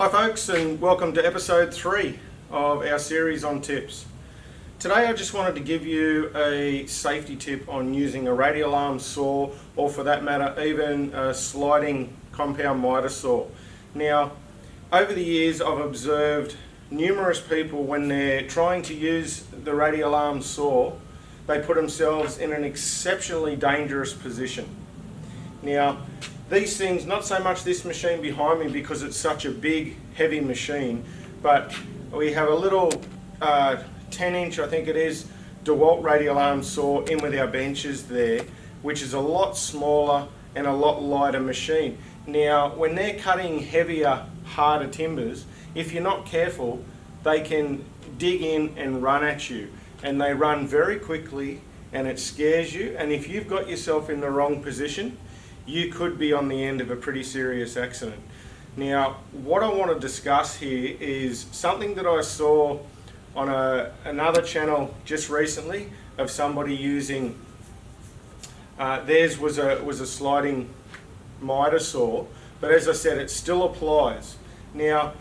Hi folks, and welcome to episode 3 of our series on tips. Today I just wanted to give you a safety tip on using a radial arm saw, or for that matter even a sliding compound miter saw. Now, over the years I've observed numerous people, when they're trying to use the radial arm saw, they put themselves in an exceptionally dangerous position. Now, these things, not so much this machine behind me because it's such a big, heavy machine, but we have a little 10-inch, I think it is, DeWalt radial arm saw in with our benches there, which is a lot smaller and a lot lighter machine. Now, when they're cutting heavier, harder timbers, if you're not careful, they can dig in and run at you. And they run very quickly, and it scares you. And if you've got yourself in the wrong position, you could be on the end of a pretty serious accident. Now, what I want to discuss here is something that I saw on another channel just recently of somebody using, theirs was a sliding miter saw, but as I said, it still applies. Now,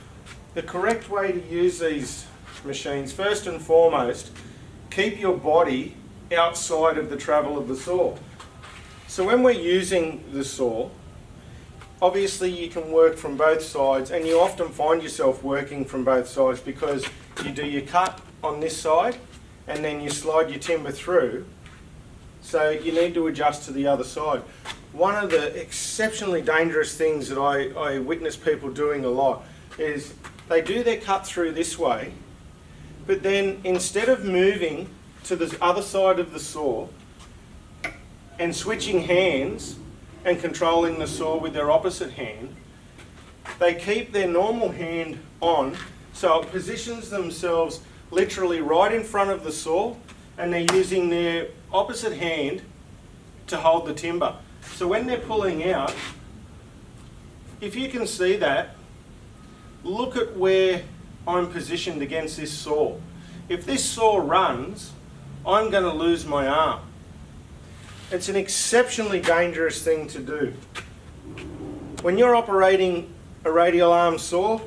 the correct way to use these machines, first and foremost, keep your body outside of the travel of the saw. So when we're using the saw, obviously you can work from both sides, and you often find yourself working from both sides because you do your cut on this side and then you slide your timber through, so you need to adjust to the other side. One of the exceptionally dangerous things that I witness people doing a lot is they do their cut through this way, but then instead of moving to the other side of the saw and switching hands and controlling the saw with their opposite hand, they keep their normal hand on, so it positions themselves literally right in front of the saw, and they're using their opposite hand to hold the timber. So when they're pulling out, if you can see that, look at where I'm positioned against this saw. If this saw runs, I'm going to lose my arm. It's an exceptionally dangerous thing to do. When you're operating a radial arm saw,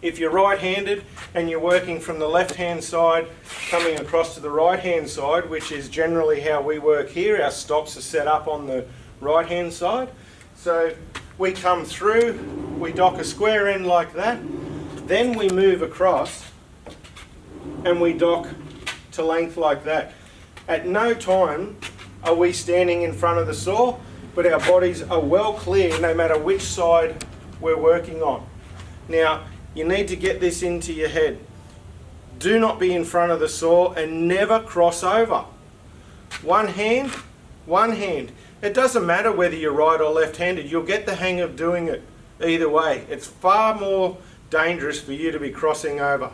if you're right-handed and you're working from the left-hand side coming across to the right-hand side, which is generally how we work here, our stops are set up on the right-hand side. So we come through, we dock a square end like that, then we move across and we dock to length like that. At no time are we standing in front of the saw, but our bodies are well clear no matter which side we're working on. Now, you need to get this into your head. Do not be in front of the saw and never cross over. One hand, one hand. It doesn't matter whether you're right or left-handed, you'll get the hang of doing it either way. It's far more dangerous for you to be crossing over.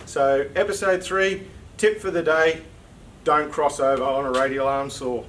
So, episode 3, tip for the day, don't cross over on a radial arm saw.